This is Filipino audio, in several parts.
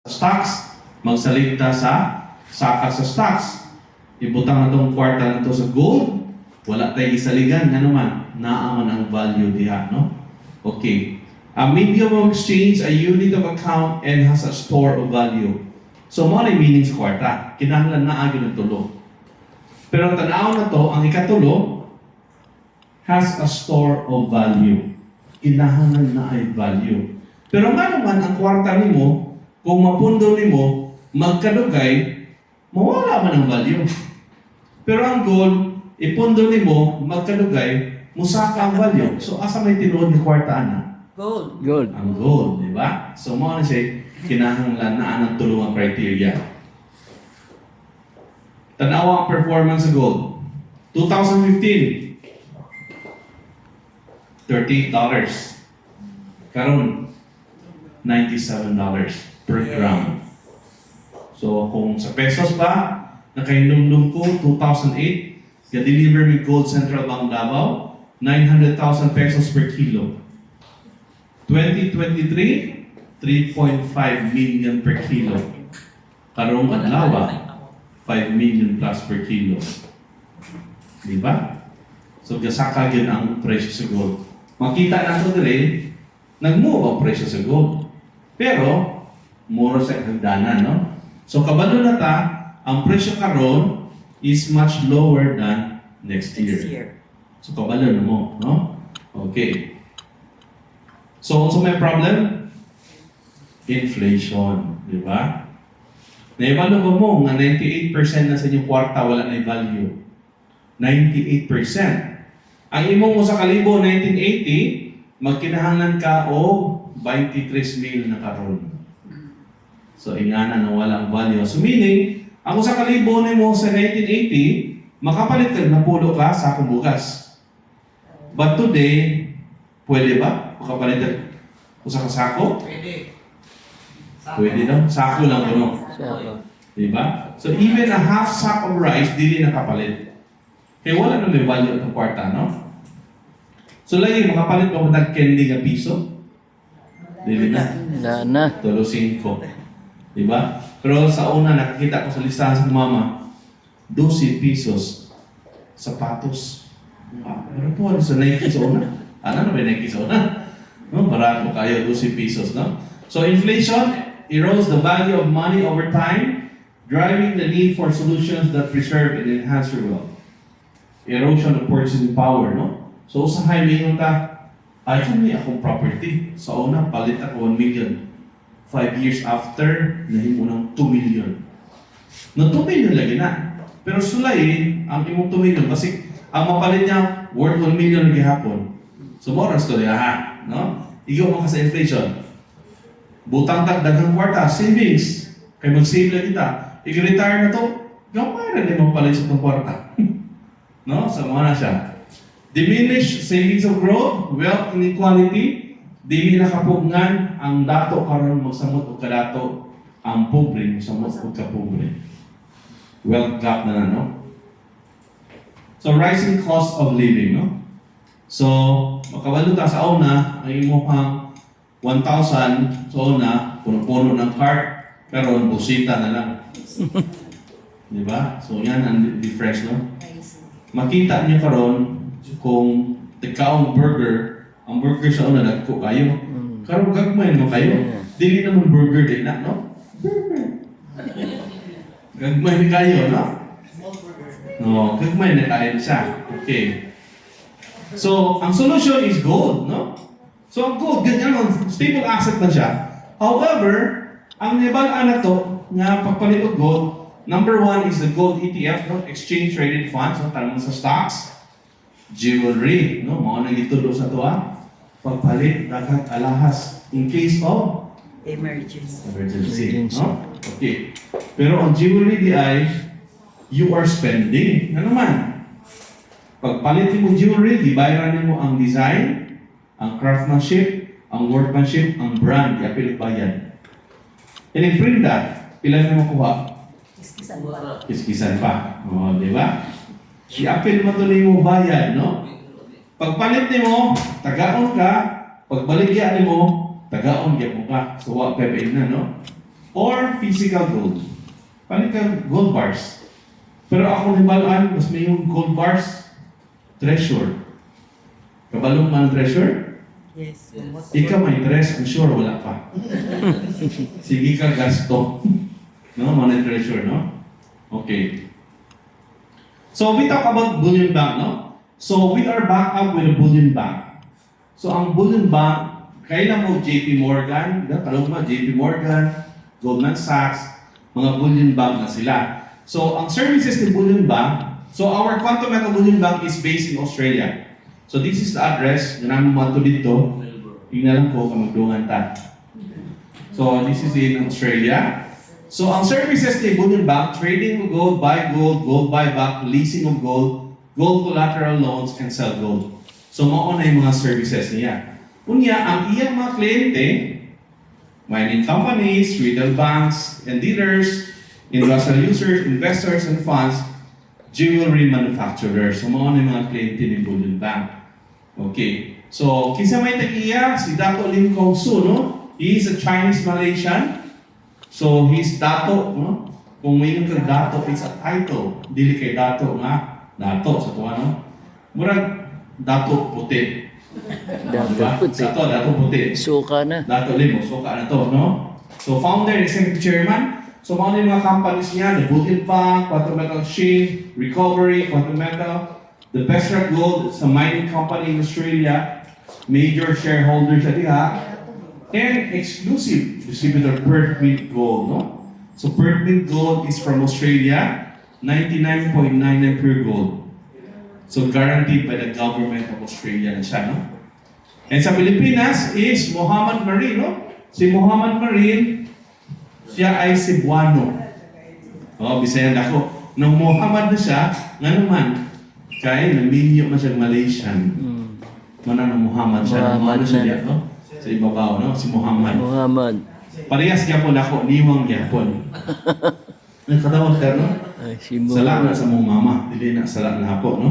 stocks, magsalita sa saka sa stocks. Ibutang na itong kwarta na ito sa gold, wala tayo isaligan, nga naman, naaman ang value diha, no? Okay. A medium of exchange, a unit of account, and has a store of value. So, mo na yung meaning sa kwarta. Kinahanglan na agad ng tulo. Pero tanaw na to, ang ikatulo, has a store of value. Kinahanglan na ay value. Pero nga naman, ang kwarta nimo, kung mapundo nimo, magkadugay, mawala man ang value. Pero ang gold, ipundo nimo, magkadugay, musaka ang value. So, asa may tinuod ni kwarta ana? Gold. Gold. Ang gold, di ba? So, mo na siya, kinahanglan na ang tulungang criteria. Tanawa ang performance sa gold. 2015, $38. Karon, $97 per gram. So, kung sa pesos pa, nakahinumdum ko, 2008, ga-deliver mi Gold Central Bank Davao, 900,000 pesos per kilo. 2023, 3.5 million per kilo. Karong adlaw, 5 million plus per kilo. Di ba? So, gasaka yun ang presyo sa gold. Makita nato dire, nag-move ang presyo sa gold. Pero, mura sa hagdanan, no? So, kabalo na ta, ang presyo karon is much lower than next year. So, kabalo na mo, no? Okay. So, also may problem? Inflation, di ba? Naibalo ba mo nga 98% na sa inyong kwarta wala na value? 98%. Ang imong mo sa kalibo 1980, magkinahanglan ka o 23 mil na karon. So, ingana na walang value. So, meaning, ang sa kalibo mo sa 1980, makapalit ka na pulo ka sa akong bugas. But today, pwede ba? Makapalit ka sa sako? Pwede. Pwede daw. Sako lang ko, no? Sako. Diba? So, even a half sack of rice, dili nakapalit. Kaya wala na may value at kwarta, no? So, lagi, makapalit pa matag candy nga piso? Dili na. Wala na. Tulo 5. Diba? Pero sa una, nakikita ko sa listahan sa mama, 12 pesos sapatos. Pero po, sa Nike sa una. Ano na ba yung Nike sa una? No, barato kayo, 12 pesos, no? So, inflation erodes the value of money over time, driving the need for solutions that preserve and enhance your wealth. Erosion of purchasing power, no? So, sa high minimum ta, ay kami akong property. Sa una, palit ako 1 million. 5 years after, nahimo ng 2 million. No, 2 million lagi na. Pero sulay, ang imong 2 million, kasi ang mapalit niya, worth 1 million na gihapon. So, more ang story, ha? No? Igaw mo ka sa inflation. Butang daghang kwarta, savings. Kaya mag-save lang kita. I-retire na to, gamay na din mapalit sa itong kwarta. No? So, mga na siya. Diminish savings of growth, wealth inequality, dili nakapugngan ang dato karon magsamot og kadato, ang pobre magsamot og kapobre. Wealth gap na, no? So, rising cost of living, no? So, makawalo ta sa una, ang imong 1,000 sa una, puno-puno ng cart, pero busita na lang. Di ba? So, yan ang difference, no? Makita niyo karon kung tikaong burger, ang burger sa una nagko kayo. Karon gagmay naman kayo. Dili naman burger din na, no? Gagmay na kayo, no? No, gagmay na kayo siya. Okay. So, ang solution is gold, no? So, ang gold, ganyan lang, stable asset na siya. However, ang nibal-an na to, nga pagpalit og gold, number 1 is the gold ETF, no? Exchange Traded Funds, no? Tanong sa stocks, jewelry, no? Mga nagitulo sa to, pagpalit, daghang alahas, in case of emergency, no? Okay. Pero ang jewelry di ay, you are spending. Ano naman? Pagpalit mo jewelry, di bayaran mo ang design, ang craftsmanship, ang workmanship, ang brand, i-apil bayan. And in printa, ilan mo kuha? Kiskisan pa. O, di ba? I-apil mo tuloy mo bayan, no? Pagpalit mo, tagaon ka, pagbalik yan mo, tagaon yan mo ka. So, wa pepe na, no? or physical gold. Palit ka gold bars. Pero ako hibalaan, mas may yung gold bars, treasure. Kabalong man treasure? Yes. Ikaw may interest, I'm sure wala pa. Sige ka gasto. No, money treasure, no? Okay. So we talk about bullion bank, no? So we are back up with a bullion bank. So ang bullion bank, kailan mo JP Morgan, talong mo JP Morgan, Goldman Sachs, mga bullion bank na sila. So ang services ni bullion bank, so our Quantum Metal Bullion Bank is based in Australia. So this is the address, na namin mo dito. Tingnan lang po kung magdungan ta. So this is in Australia. So ang services ni bullion bank, trading of gold, buy gold, gold buyback, leasing of gold, gold collateral loans, and sell gold. So mao na yung mga services niya. Unya, ang iyang mga kliyente, mining companies, retail banks, and dealers, industrial users, investors, and funds, jewelry manufacturers. So mao na yung mga kliyente ni bullion bank. Okay. So, kinsa may tag-iya, si Dato Lim Kong Su, no? He is a Chinese-Malaysian. So, he's Dato, no? Kung may yung kang Dato, it's a title. Dili kay Dato nga. Dato, sa tuwa, no? Murag, Dato Puti. Dato Puti. Sa to, Dato Puti. Suka na. Dato Lim, suka na to, no? So, founder, executive chairman. So, mga yung mga companies niya, the Bullion Bank, Quantum Metal Exchange, Recovery, Quantum Metal, the Pestra Gold, it's a mining company in Australia, major shareholder siya diha, and exclusive distributor Perth Mint Gold, no? So Perth Mint Gold is from Australia, 99.99 pure gold. So guaranteed by the government of Australia na siya, no? And sa Pilipinas is Muhammad Marin, no? Si Muhammad Marin, siya ay Cebuano. Oh, Bisayan ako. Nung Muhammad na siya, nga naman, kaya naminyo man siya Malaysian. Mana ng Muhammad siya. Muhammad Ano siya na. diyan, no? Sa ibabaw, no? Si Muhammad. Muhammad. Parehas gyapon ako, niwang gyapon. Nagkatawag ka, no? Ay, si Sala na Muhammad. sa mong mama. Dili na sala na ako, no?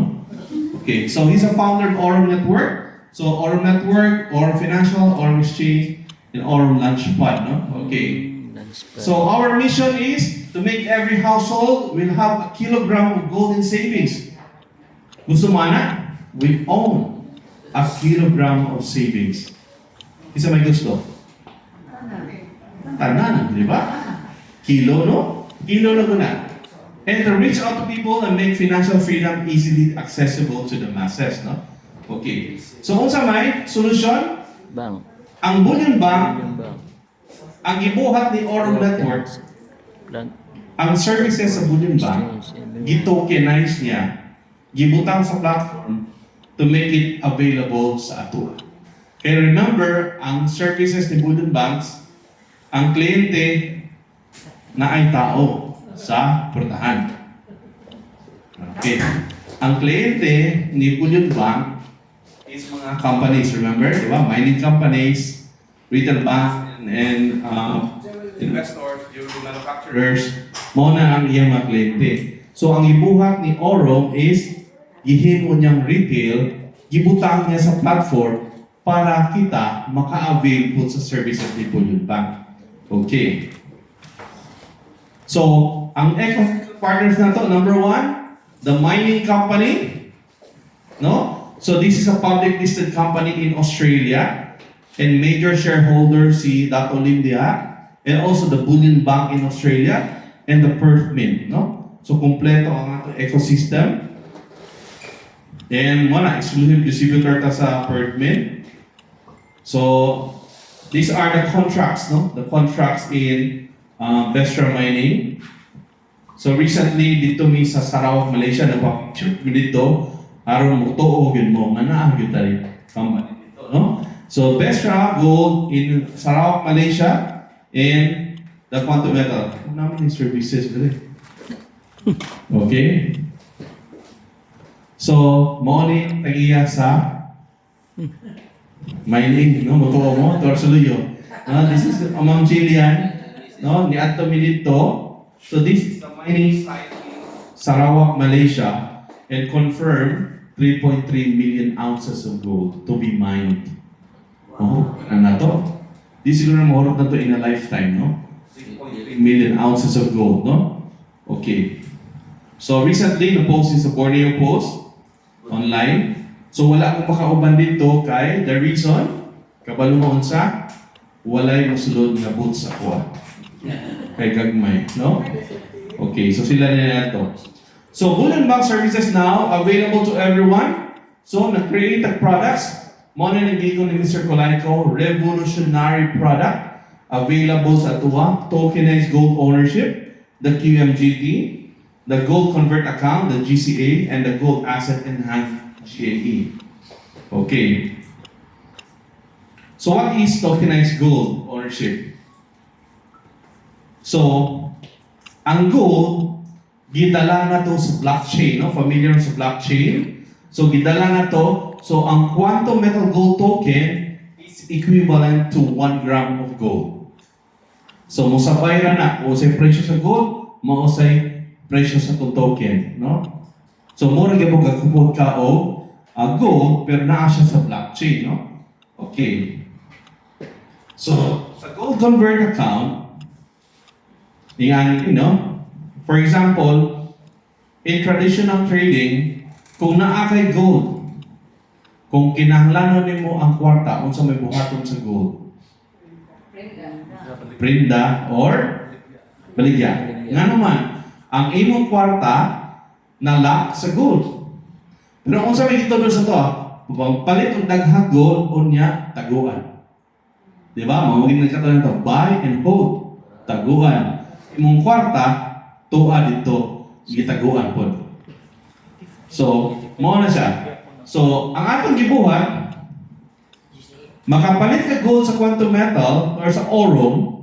Okay, so he's a founder of Aurum Network. So Aurum Network, Aurum Financial, Aurum Exchange, and Aurum Launchpad, no? Okay. So our mission is to make every household will have a kilogram of gold in savings. Gusto mo na? We own a kilogram of savings. Isa may gusto? Tanan, di ba? Kilo, no? Kilo na guna. And to reach out to people and make financial freedom easily accessible to the masses, no? Okay. So, unsa may solution? Bang. Ang Bullion Bank, Yung bang. ang gibuhat ni Aurum Network, Plan. ang services sa Bullion Bank, gitokenize niya, gibutang sa platform to make it available sa ato. Kaya remember, ang services ni Bullion Banks, ang kliyente na ay tao sa portahan. Okay. Ang kliyente ni Bullion Bank is mga companies, remember? Di ba? Mining companies, retail bank, and investors, jewelry manufacturers, mo na ang iyang mga kliyente. So, ang ibuhat ni Aurum is gihimo niyang retail, gibutang niya sa platform para kita maka-avail po sa services ni Bullion Bank. Okay. So, ang ecosystem partners na to, number one, the mining company. No? So, this is a public listed company in Australia and major shareholder si Dato Lim diha, and also the Bullion Bank in Australia and the Perth Mint. No? So, kompleto ang ato ecosystem. And wala, exclusive distributor ta sa Perth Mint. So, these are the contracts, no? The contracts in Pestra Mining. So, recently, dito mi sa Sarawak, Malaysia, nagpa-picture ko dito, aron mo tuo yun mo, nga naagyo tayo company dito, no? So, Pestra Gold in Sarawak, Malaysia, and the Quantum Metal. Ano naman yung services dito? Okay? So, morning, tagiya sa mining, no? Magtuo mo, Torsaluyo. This is among Chilean, no? Ni Anto Milito. So, this is the mining site in Sarawak, Malaysia, and confirmed 3.3 million ounces of gold to be mined. Oh, ano na to? Di siguro mahulog na to in a lifetime, no? 6.3 million ounces of gold, no? Okay. So recently, na-post sa Borneo Post online. So wala akong makauban dito kay the reason, kabalo mo unsa, walay mosulod nga boots sa kuha. Kay gagmay, no? Okay, so sila na to. So Bullion Bank services now available to everyone. So na-create ang products, mo na nagiging ni Mr. Colaico, revolutionary product available sa tuwa, tokenized gold ownership, the QMGT, the gold convert account, the GCA, and the gold asset in hand, GAE. Okay. So what is tokenized gold ownership? So, ang gold, gidala na to sa blockchain, no? Familiar sa blockchain? So, gidala na to. So, ang quantum metal gold token is equivalent to 1 gram of gold. So, musabay ra na, o say presyo sa gold, mausay presyo sa itong token, no? So, mura gyud mo gagkupod ka o gold, pero naa siya sa blockchain, no? Okay. So, sa gold convert account, for example, in traditional trading, kung naa kay gold, kung kinahanglanon nimo ang kwarta unsa may buhaton sa gold, prenda or baligya. Nga naman, ang imong kwarta na lock sa gold. Pero kung sa may dito sa to, palit og daghang gold unya taguan. Di ba? Mawagin na katalan to, buy and hold, taguan. Imong kwarta, tuwa dito, gitaguan po. So, mo na siya. So, ang atong gibuhat, makapalit ka gold sa quantum metal or sa oro,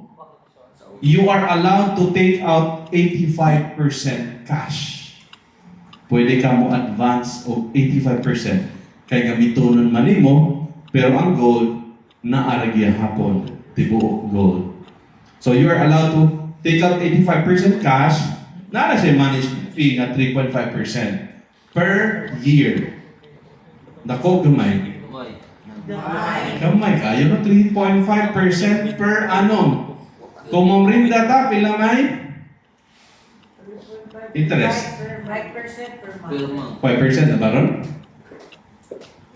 you are allowed to take out 85% cash. Pwede ka mo advance o 85% kay gamitonon man nimo, pero ang gold naaragya hapon, tibuok gold. So, you are allowed to take out 85% cash, nara siya management fee na 3.5% per year. Dako, gamay. Gamay kayo na 3.5% per annum. Kung mamrinda ta, pila may? Interest. 5% per month. 5% na ba ron?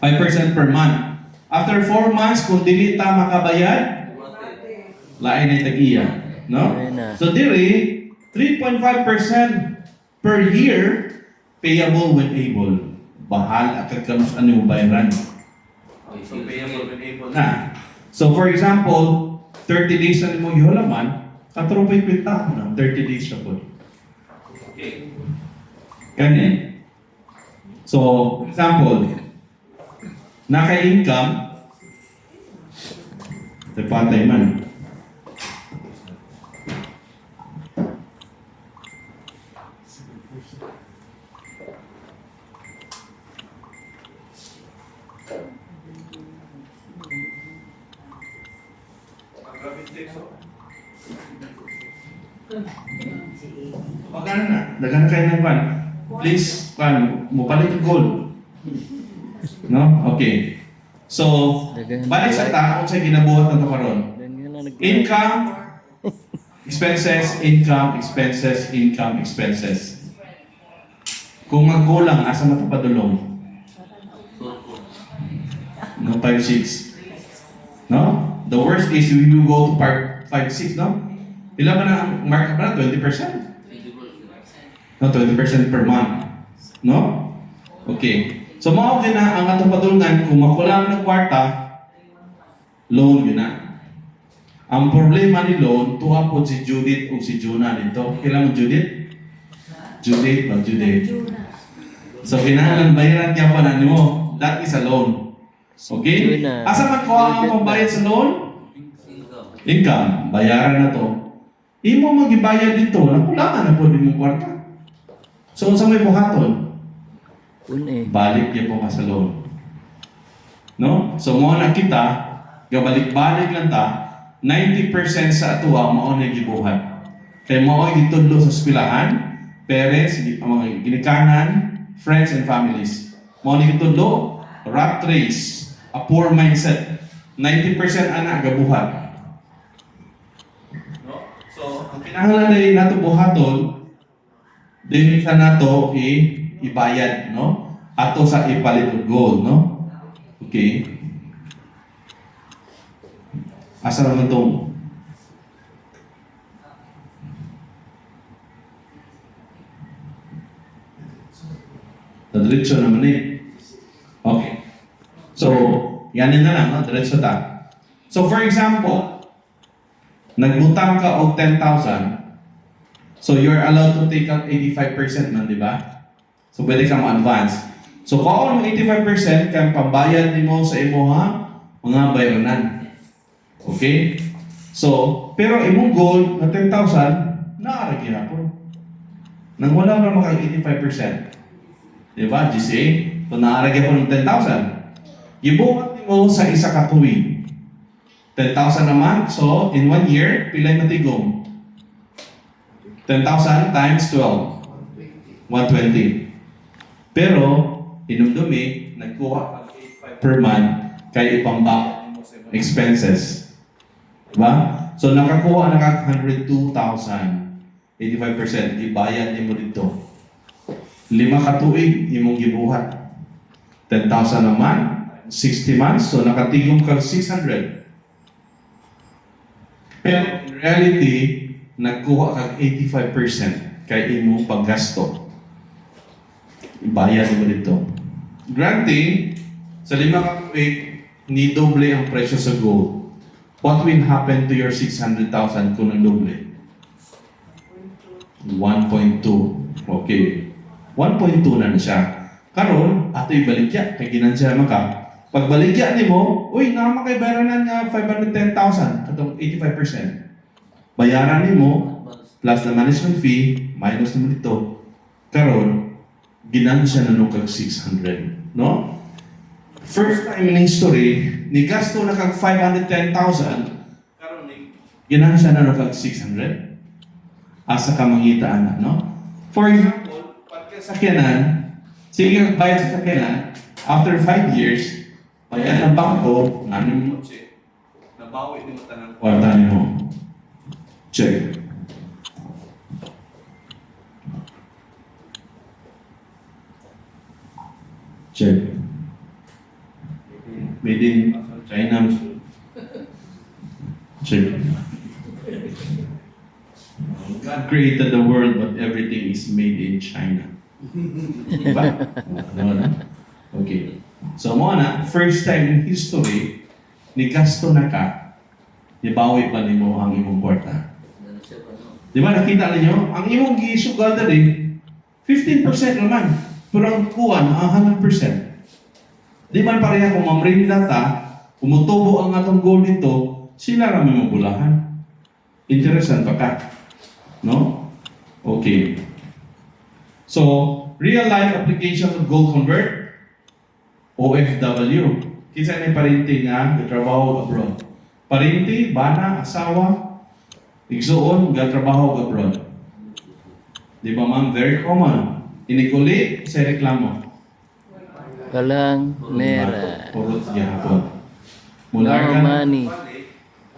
5% per month. After 4 months, kung dili ta makabayad, lain ay tag-iya. No? So diri, 3.5% per year payable when able. Bahala ka kamus ano mo bayaran. So payable when able na. So for example, 30 days na mo gihulaman, katropay kwenta na 30 days na po. Okay. Ganyan. So, for example, naka-income, patay man. Pagkano na? Dagan na kayo ng pan. Please, pan, mupalit yung gold. No? Okay. So, balik sa ta, kung sa'yo ginabuhat na ito karon. Income, expenses, income, expenses, income, expenses. Kung magkulang, asa mapapadulong? No, 5-6. No? The worst case, we will go to part 5-6, no? Ilan ba na ang markup na? 20%? No, 20% per month. No? Okay. So, mao din na ang atong padulngan, kung makulang ng kwarta, loan yun na. Ang problema ni loan, tuwa po si Judith o si Jonah dito. Kailan mo Judith? Judith, no? Judith. So, kinahanglan bayaran kaya pa na mo. That is a loan. Okay? Asa man ko ang pambayad sa loan? Income. Bayaran na to. Imo magibayad dito, nakulangan na po din mong kwarta. So, sa may buhaton? Balik niya po ka sa loan. No? So, mo na kita, gabalik-balik lang ta, 90% sa atuwa, mao na gibuhat. Kaya mao gitudlo sa eskwelahan, parents, mga ginikanan, friends and families. Mao na gitudlo, rat race, a poor mindset. 90% anak gabuhat. No? So, ang kinahanglan na nato buhaton, din sa nato ibayad, no? Ato sa ipalit og gold, no? Okay. Asa naman itong diretso naman Okay. So, yanin na lang, no? Diretso ta. So, for example, nagbutang ka og 10,000, so you're allowed to take out 85% man, di ba? So, pwede kang advance. So, kung mo 85% kang pambayad nimo sa imo mga bayaran. Okay? So, pero imong gold na 10,000, naaragi hapon. Nang wala ra maka 85%. Di ba? GC? So, naaragi po ng 10,000. Gibuhat mo sa isa ka tuig. 10,000 naman. So, in 1 year, pilay matigom? 10,000 times 12. 120. Pero, inumdumi, nagkuha ka 85 per month kay ipambawat mo sa expenses. Diba? So, nakakuha na ka 102,000. 85%. Ibayad mo dito. 5 katuig, imong gibuhat. 10,000 naman. 60 months, so nakatigom ka 600. Pero in reality, nagkuha ka 85% kay imong paggasto. Ibayad mo dito. Granting, sa 5 katuig, ni doble ang presyo sa gold. What will happen to your 600,000 kung nag-doble? 1.2. Okay. 1.2 na siya. Karon, ato ibaligya, kay ginansya maka. Pagbaligya ni mo, uy, naman kay bayaran nga 510,000, katong 85%. Bayaran ni mo, plus the management fee, minus naman ito. Karon, ginansya na nung kag 600. No? First time in history, ni gasto na kag 510,000, karon ginansya na nung kag 600. Asa ka mangitaan na, no? For example, pagkasakyanan, sige kang bayad sa sakyanan, after 5 years, bayad ng bangko, nanin mo check. Nabawi ni mo tanang kwarta ni mo. Check. Check. Made in China. Check. God created the world, but everything is made in China. Diba? Ano na? Okay. So, mo na, first time in history, ni gasto na ka, ibawi pa ni mo ang imong kwarta. Di ba, nakita ninyo? Ang imong gisugal na rin, 15% naman. Pero ang kuwan, ang 100%. Di man pareha kung mamrin data, kumutubo ang atong goal nito, sila rami mabulahan. Interesan pa ka. No? Okay. So, real life application of gold convert, OFW. Kinsa ni parinti nga gatrabaho abroad. Parinti, bana, asawa, igsuon gatrabaho abroad. Di ba ma'am? Very common. Inikuli sa reklamo. Walang mera. Purot gihapon. No money.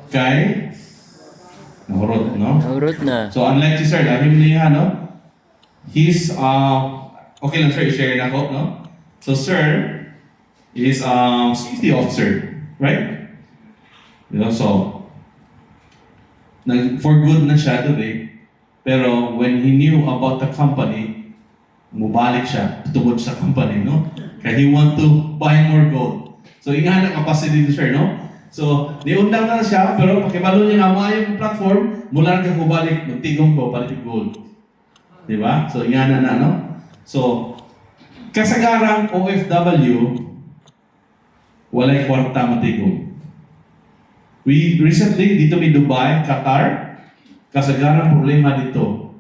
Kay nahurot, no? Naurot na. So unlike si Sir, lahim niya, no? He's, okay lang sir, i-share na ko, no? So Sir is safety officer, right? You know, so, for good na siya today, pero when he knew about the company, mubalik siya, tungod sa company, no? Kaya he want to buy more gold. So, inga na capacity to share, no? So, niundang na siya, pero pakibalo niya nga maayo yung platform, mula ka ko balik, magtigong ko, balik yung gold. Diba? So, inga na, no? So, kasagarang OFW, walay kwarta matigong. We recently, dito ni Dubai, Qatar, kasagarang problema dito,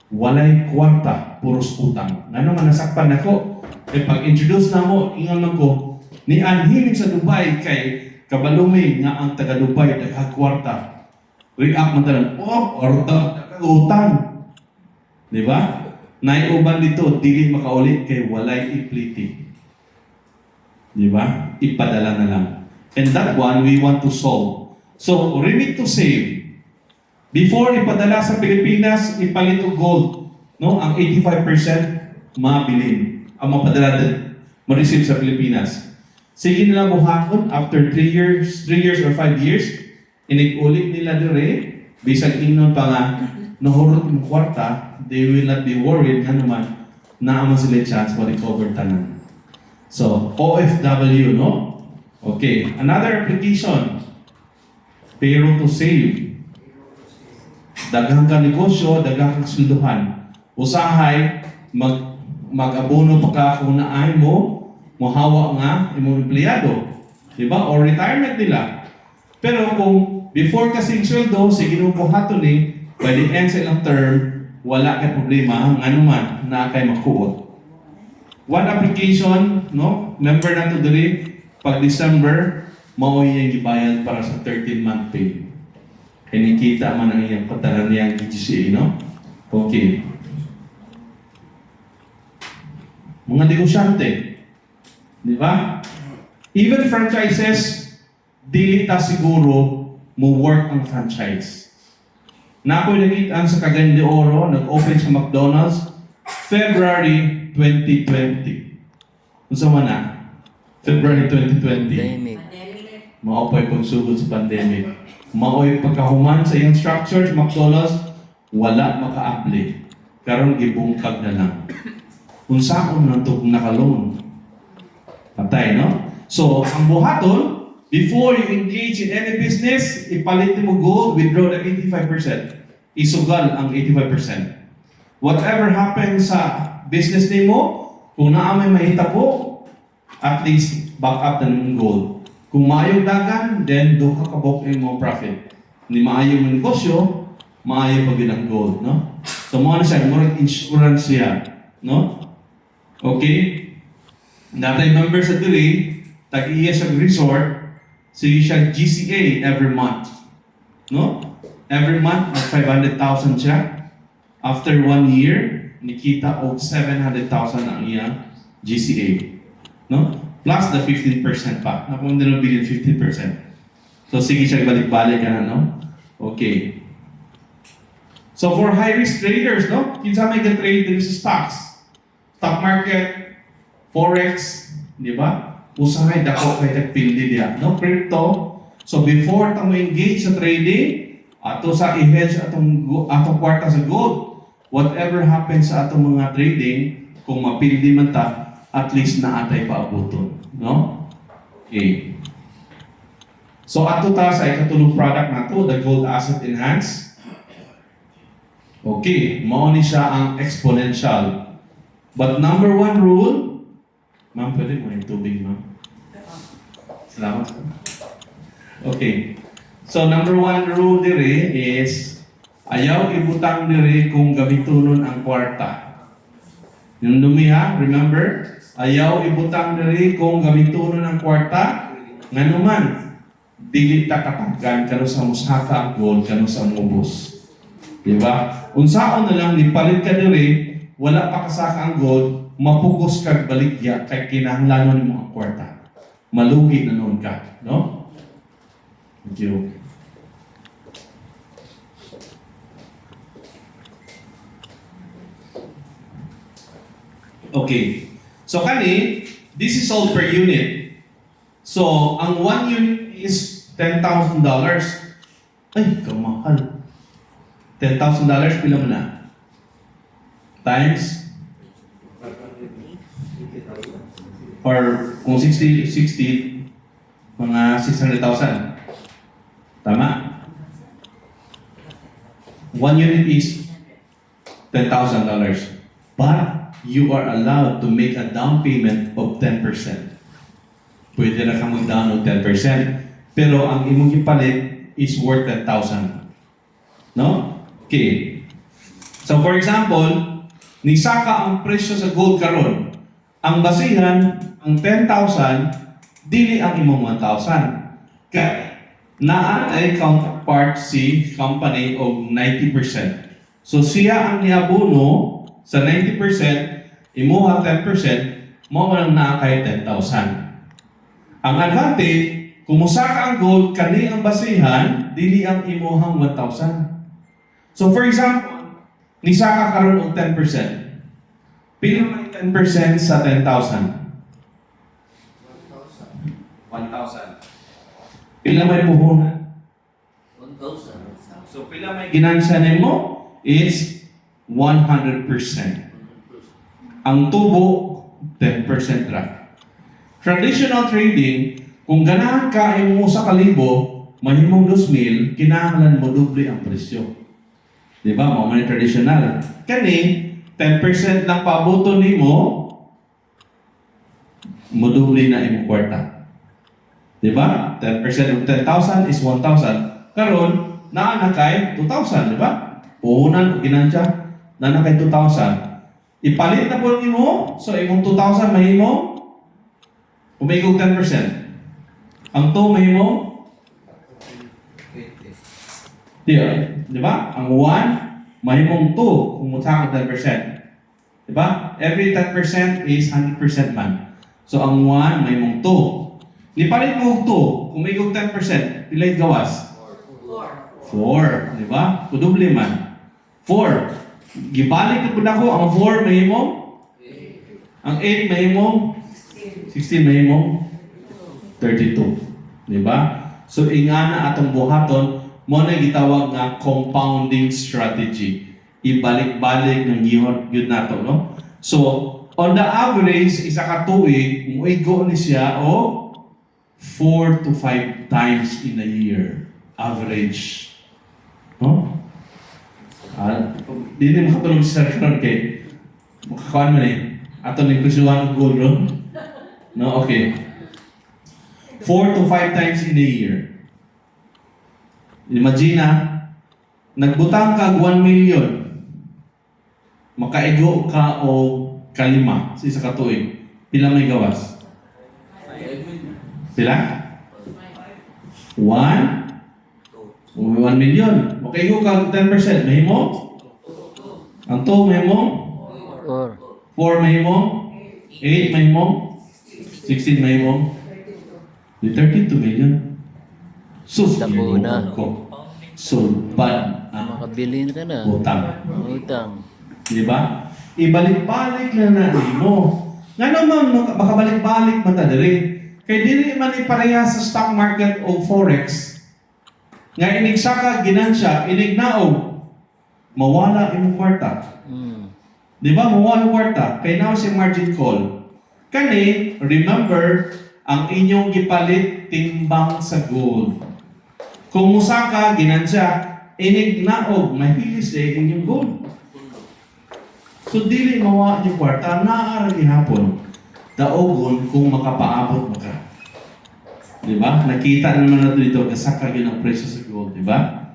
walay kwarta, puros utang. Nga naman nasakpan ako, eh pag-introduce na mo, ingon man ko, ni anhimik sa Dubai kay kabalumi nga ang taga Dubai, nagkakwarta. React man talang, oh, kwarta, utang. Di ba? Naiuban dito, dili makaulit kay walay ipliti. Di ba? Ipadala na lang. And that one, we want to solve. So, we need to save. Before ipadala sa Pilipinas, ipalit og gold, no? Ang 85% mabilin ang mapadala din, ma-receive sa Pilipinas. Sige nila buhaton after 3 years or 5 years, inig-ulit nila dire, bisag ingnon pa nga nahurot mo kwarta, they will not be worried nga naman na amo sila chance for recover tanan. So, OFW, no? Okay, another application, payroll to save. Daghang ka negosyo, daghang kang sweldohan. Usahay, mag-abono pa ka kung naay mo, mahawa nga imong empleyado. Diba? Or retirement nila. Pero kung before kasing sweldo, sige nung buhaton ni, by the end sa ilang term, wala kay problema, ang ano man, na kay makuot. One application, no? Member na to diri, pag December, mao yung gibayad para sa 13-month pay. Kinikita man ang iyang patalan niyang GCA, no? Okay. Mga negosyante, di ba? Even franchises, dili ta siguro mo work ang franchise. Na ako'y nakitaan sa Cagayan de Oro, nag-open sa McDonald's, February 2020. Kung sa na? February 2020. Pandemic. Pandemic. Maopay pagsugod sa pandemic. Maoy pagkahuman sa iyang structure sa McDonald's, wala maka-apply. Karon gibungkag na lang. Kung saan nang ito nakaloan. Patay, no? So, ang buhaton, before you engage in any business, ipalit mo gold, withdraw the 85%. Isugal ang 85%. Whatever happens sa business nimo, kung naa may mahita po, at least back up na ng gold. Kung maayong dagan, then do ka kabok mo profit. Hindi maayong negosyo, maayo pag ang gold, no? So, mga na siya, more insurance siya, no? Okay? Natay member sa dili, tag-iya siya resort, sige siya GCA every month. No? Every month, mag 500,000 siya. After 1 year, nikita og 700,000 ang iyang GCA. No? Plus the 15% pa. Nakong dinobigyan 15%. So sige siya balik-balik ka na, no? Okay. So for high-risk traders, no? Kinsa may trade din sa stocks. Stock market, forex, di ba? Usahay dako kay tagpildi diya, no? Crypto. So before ta mo engage sa trading, ato sa i-hedge atong kwarta sa gold. Whatever happens sa atong mga trading, kung mapildi man ta, at least na atay paabuton, no? Okay. So ato ta sa ikatulong product nato, the Gold Asset Enhance. Okay, mao ni siya ang exponential. But number one rule, ma'am, pwede mo yung tubig, ma'am? Salamat. Okay. So number one rule dire is, ayaw ibutang dire kung gamitunon ang kwarta. Yung dumiha, remember? Ayaw ibutang dire kung gamitunon ang kwarta. Nganuman, dili ta kataggan kano sa musaka ang gold, kano sa mubos. Diba? Unsaon na lang nipalit ka dire, wala pa kasaka ang gold, mapugos kag baligya kay kinahanglanon mo ang kwarta. Malugi na noon ka, no? Thank you. Okay. So kani, this is sold per unit. So, ang 1 unit is $10,000. Ay, kamahal. $10,000 pila mo na? Times? Or kung 60, mga 600,000. Tama? 1 unit is $10,000. But you are allowed to make a down payment of 10%. Pwede na kang mag-down ng 10%. Pero ang imong ipalit is worth 10,000. No? Okay. So for example, nisaka ang presyo sa gold karon. Ang basihan, ang 10,000, dili ang imong 1,000. Kaya naa ay counterpart si company of 90%. So siya ang niabono sa 90%, imuha 10%, mo man naa kay 10,000. Ang advantage, kung musaka ang gold, kani ang basihan, dili ang imuhang 1,000. So for example, nisa ka karon og 10%. Pila may 10% sa 10,000? 1,000. Pila may puhunan? 1,000. So pila may ginansya nimo is 100%. Ang tubo 10% ra. Traditional trading, kung ganahan ka imo sa 1,000, mahimong 2,000, kinahanglan mo doble ang presyo. Di ba? Mao man traditional. Kani 10% lang pabuto nimo, mo doble na imong kwarta. Di ba? 10% of 10,000 is 1,000. Karon, naa na kay 2,000, di ba? Puhunan o ginansya, naa na kay 2,000. Ipalit na po nimo, so imong 2,000 mahimo, umigog 10%. Ang 2 mahimo, di ba? Ang 1, mahimong 2 kung mutakot 10%. Di ba? Every 10% is 100% man. So ang 1, mahimong 2. Ipalit mo 2, kung mahigog 10%, pilay gawas? 4. Di ba? Kuduble man. 4. Gibalik ko na ko, ang 4 mahimo, ang 8 mahimo, 16 mahimo, 32. Di ba? So ingana atong buhaton, mo na gitawag nga compounding strategy. Ibalik-balik ng yun nato, no? So, on the average, isa ka tuig, muigo ni siya o 4 to 5 times in a year. Average. No? Di na makatulog sa karon kay makakawan man eh. Ato ni presyuhan ng gold, no? No, okay. 4 to 5 times in a year. Imagine na, nagbutang ka 1 million. Makaigo ka o kalima sa isa ka tuig. Pila may gawas? Pila? 1? 1 million. Makaigo ka 10%. Mahimo? Ang 2 mahimo? 4. 4 mahimo? 8 mahimo? 16 mahimo? 32 million. Sus, Tabo na. ko. Sulban ang Makabili na ka na. utang. Utang. Di ba? Ibalik-balik na na mo. Nga naman, makabalik-balik man ta diri. Kay dili man ipareha sa stock market o forex. Nga inigsaka ginansya, inignaog, mawala imong kwarta. Di ba? Mawala kwarta. Kay now si margin call. Kani, remember, ang inyong gipalit timbang sa gold. Kung musaka, ginansya, inignaog, mahilis inyong gold. So, dili mawa yung kwarta, naaara gihapon. Daogon kung makapaabot mo ka. Di ba? Nakita naman natin dito, kasaka yun ang presyo sa gold, di ba?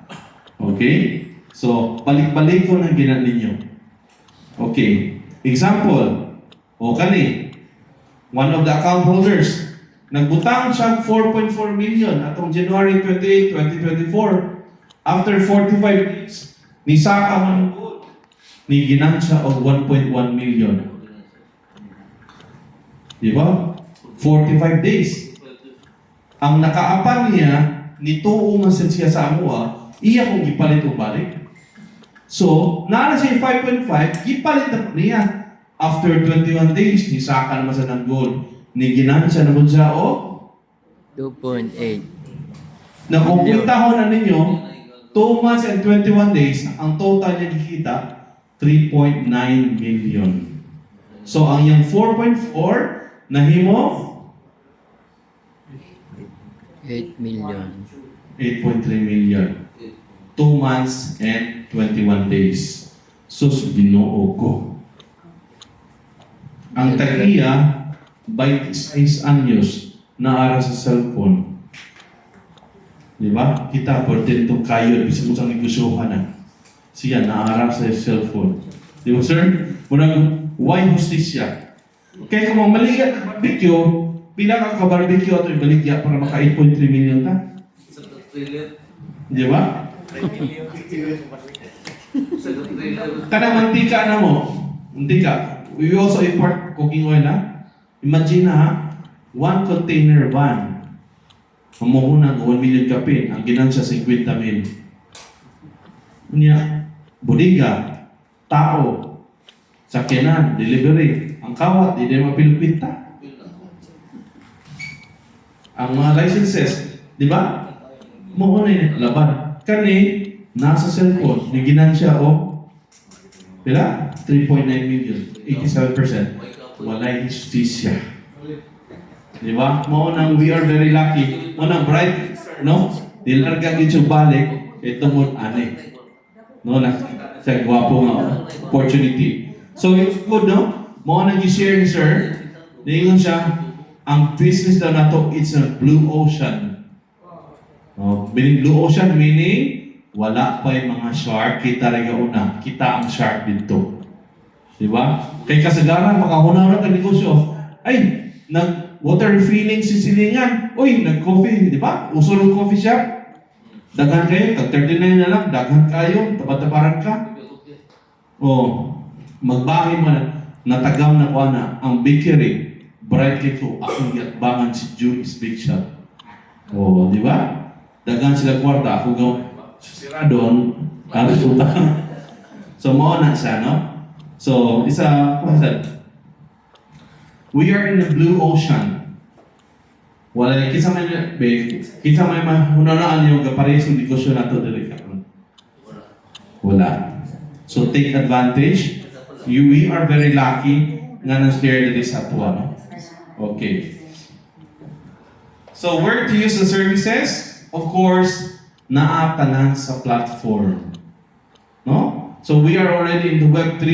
Okay? So, balik-balik ko ng ginan ninyo. Okay. Example. O kani, one of the account holders, nagbutang siya 4.4 million atong January 28, 2024. After 45 days, nisaka man ang gold. Ni ginansya og 1.1 million. Di ba? 45 days. Ang nakaapan niya, nituo man siya sa amua, iya kong gipalit o balik. So, naala siya 5.5, gipalit na po niya. After 21 days, nisaka naman siya ng gold. Ni ginansya naman siya o 2.8. nakumpintahon na ninyo 2 months and 21 days, ang total niya kikita 3.9 million. So, ang yung 4.4 nahimo 8 million. 8.3 million. 2 months and 21 days. Sus, Ginoo ko. Ang tag-iya, 26 anyos na ara sa cellphone. Di ba? Kita, portento kayo, bisa mo sa negosyohan na. Siya, naarap sa cellphone. Di ba, sir? Murang, why justisya? Kaya kung maligya ka barbecue, pila ka ka-barbecue ato ibaligya para maka 8.3 million ta? Di ba? Kanang mantika na mo, mantika. We also import cooking oil na. Imagine na ha, 1 container van. Mamuhunan 1 million kapin, ang ginansya 50 mil. Unya, Bodega, tao, sakyanan, delivery. Ang kawat, di din mapilupinta. Ang mga licenses, di ba? Mo na laban. Kani, nasa cellphone, ni ginansya o pila? 3.9 million, 87%. Walay justisya. Di ba? Mo nang we are very lucky. Mo nang bright, no? Dilarga gid balik kay tungod ani. No na sa gwapo nga opportunity. So it's good, no? Mo nang gi-share ni sir. Ningon siya, ang business daw nato it's a blue ocean. No, meaning blue ocean meaning wala pa yung mga shark, kita rin una. Kita ang shark dito. Di ba? Kay kasagaran, makahunaw na ka negosyo. Ay, nag-water refilling sisilingan. Uy, nag-coffee, di ba? Uso ng coffee shop. Daghan kayo, tag-39 na lang, daghan kayo, tapat-taparan ka. O, magbahay mo na, natagam na ko na, ang bakery, bright ko, akong yatbangan si Judy's Bake Shop. O, di ba? Daghan sila kwarta, ako gaw, sira doon, halos utang. So, mo na siya, no? So, isa, what is that? We are in the blue ocean. Wala, kita may mahunanaan yung kapares ng negosyo nato dili karon. Wala. So, take advantage. We are very lucky nga na-share dili sa tuwa, no? Okay. So, where to use the services? Of course, naatanan sa platform. No? So we are already in the Web3.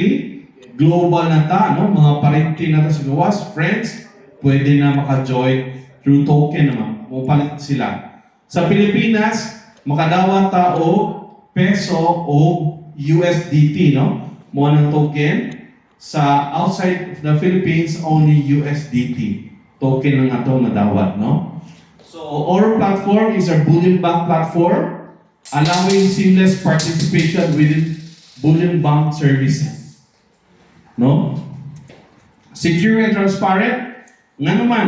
Global na ta, no? Mga parente na ta sa gawas, friends, pwede na maka-join through token naman. Pupalit sila. Sa Pilipinas, makadawat ta o peso o USDT, no? Mo ng token. Sa outside of the Philippines, only USDT. Token ng ato madawat, no? So, our platform is our Bullion Bank platform, allowing seamless participation within Bullion Bank services. No? Secure and transparent. Nga naman,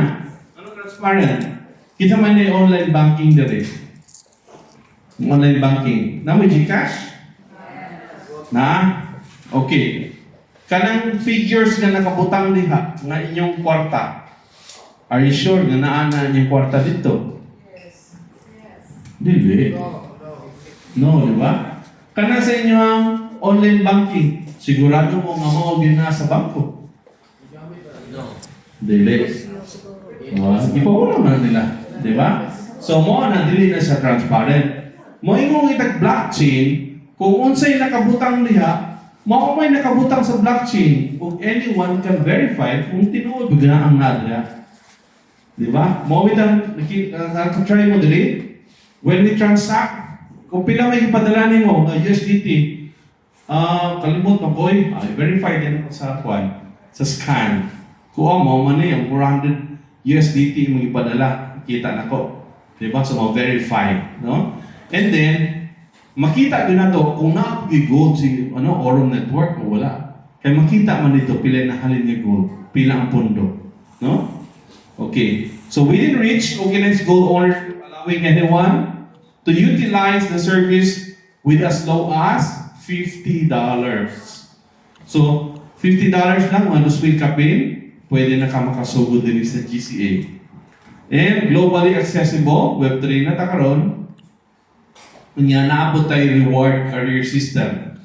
ano transparent? Kita man yung online banking dali. Online banking. Na may Gcash? Na? Okay. Kanang figures na nakabutang diha, nga inyong kwarta. Are you sure na naana yung kwarta dito? Yes. Dili. No, di ba? Kana sa inyo ang online banking, sigurado mo nga mo nasa bangko. Dili. Ipawala man nila. Di ba? So, mo na dili na siya transparent. Mo ingong itag blockchain, kung unsay nakabutang niya, mao may nakabutang sa blockchain, kung anyone can verify kung tinuod ba ang nadra. Di ba? Mawit ang try mo dali. When we transact, kung pila may ipadala mo ng USDT, kalimot mo boy, verify din sa kwan, sa scan. Kuha mo, man ang 400 USDT mo ipadala, kita na ko. Di ba? So, ma-verify. No? And then, makita din na to kung na-gold si Aurum Network o wala. Kaya makita man dito, pila na halin ni gold, pila ang pundo. No? Okay, so within Reach, organized gold owners allowing anyone to utilize the service with as low as $50. So, $50 lang, once we kapin, pwede na ka makasugod din sa GCA. And globally accessible, Web3 na ta karon. Unya naabot tayo reward career system.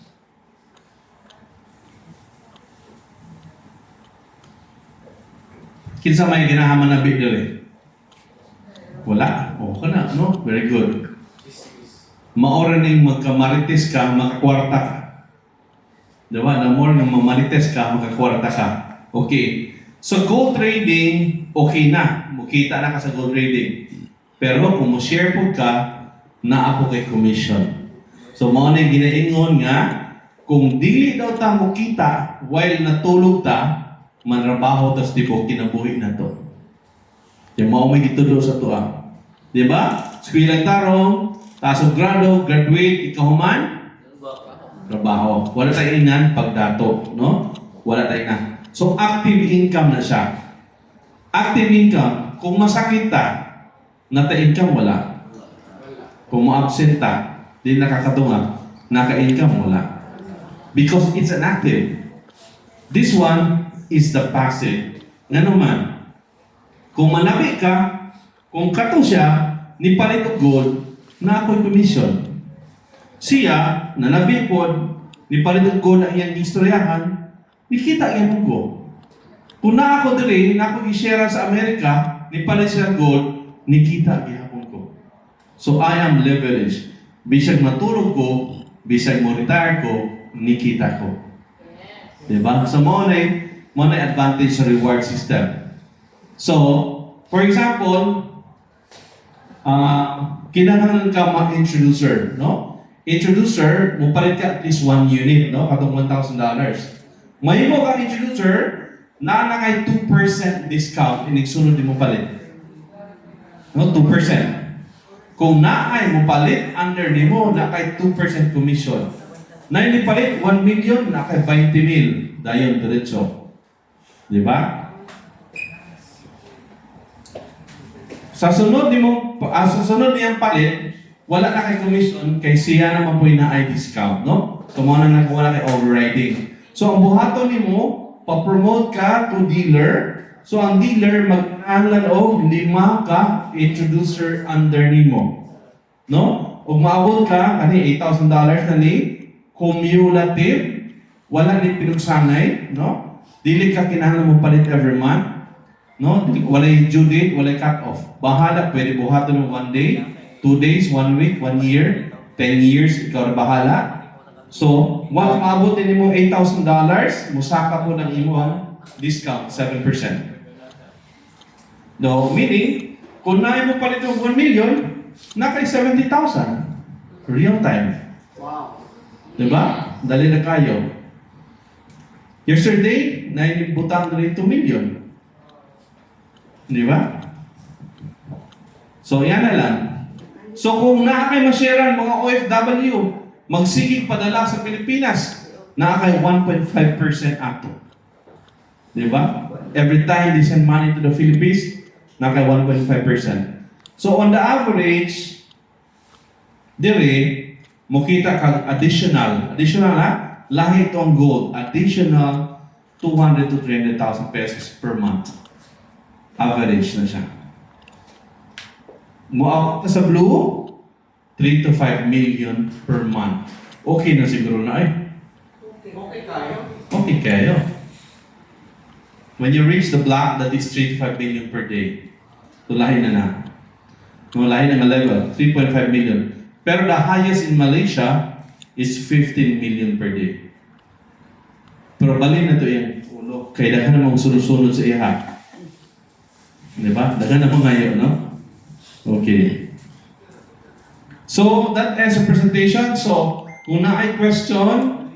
Kinsa may ginahaman na big dali? Wala. O ka na, no? Very good. Maora na yung magkamarites ka, makakwarta ka. Diba? Na more na mamarites ka, makakwarta ka. Okay. So, gold trading, okay na. Mukita na ka sa gold trading. Pero kung mo-share po ka, naapo kay commission. So, mga na yung ginaingon nga, kung dili daw ta mukita while natulog ta, manrabaho tas di po kinabuhi na to. Yung mga may gitulo sa tuwa. Di ba? Skwilang tarong, tasog grado, graduate, ikaw man, trabaho. Wala tayo inan pagdato, no? Wala tayo na. So, active income na siya. Active income, kung masakit ta, nata-income wala. Kung ma-absent ta, di nakakatunga, naka-income wala. Because it's an active. This one is the passive. Nga naman, kung manabi ka, kung kato siya, ni palit og gold, na ako'y commission. Siya, nanabi po, ni palit og gold ang iyang istoryahan, nikita iyang go. Kung na ako diri, na ako i-share sa Amerika, ni palit siya gold, nikita iyang ko. So I am leveraged. Bisag matulog ko, bisag mo retire ko, nikita ko. Diba? So mo na advantage sa reward system. So, for example, kinahanglan ka ma-introducer, no? Introducer, mo palit ka at least 1 unit, no? Katong $1,000. May mo ka introducer, na kay 2% discount, inigsunod din mo palit. No? 2%. Kung naay mo palit, under ni mo, na kay 2% commission. Na hindi palit, 1 million, na kay 20 mil. Dayon, diretso. Di ba? Sa sunod niyang palit, wala na kay commission, kay siya naman po na ay discount, no? So, muna na wala kay overriding. So, ang buhaton ni mo, pa-promote ka to dealer. So, ang dealer, mag-aanlan o 5 ka introducer under ni mo. No? Kung maabot ka, kani $8,000 na ni cumulative, wala ni pinugsanay, no? Dili ka kinahanglan mo palit every month. No? Walay due date, walay cut-off. Bahala, pwede buhaton mo 1 day, 2 days, 1 week, 1 year, 10 years, ikaw na bahala. So, once maabot din mo $8,000, musaka po ng imong discount, 7%. No, meaning, kung na mo palit yung 1 million, na kay 70,000. Real time. Wow. Diba? Dali na kayo. Yesterday, nainibutang na rin 2 million. Di ba? So, yan na lang. So, kung naa kay masyaran mga OFW, magsigig padala sa Pilipinas, naa kay 1.5% ato. Di ba? Every time they send money to the Philippines, naa kay 1.5%. So, on the average, dire, mukita kag additional na, lahi itong gold, additional 200 to 300,000 pesos per month. Average na siya. Muawak ka sa blue, 3 to 5 million per month. Okay na siguro na eh. Okay kayo. Okay kayo. When you reach the black, that is 3 to 5 million per day. Tulahin na na. Tulahin na level, 3.5 million. Pero the highest in Malaysia is 15 million per day. Pero balin na to yan. Ulo. Kaya dahan namang sunod-sunod sa iha. Diba? Dagan naman ngayon, no? Okay. So, that ends the presentation. So, kung na ay question,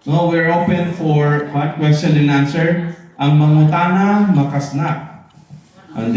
no, we're open for question and answer. Ang mangutana, makasnak. Ang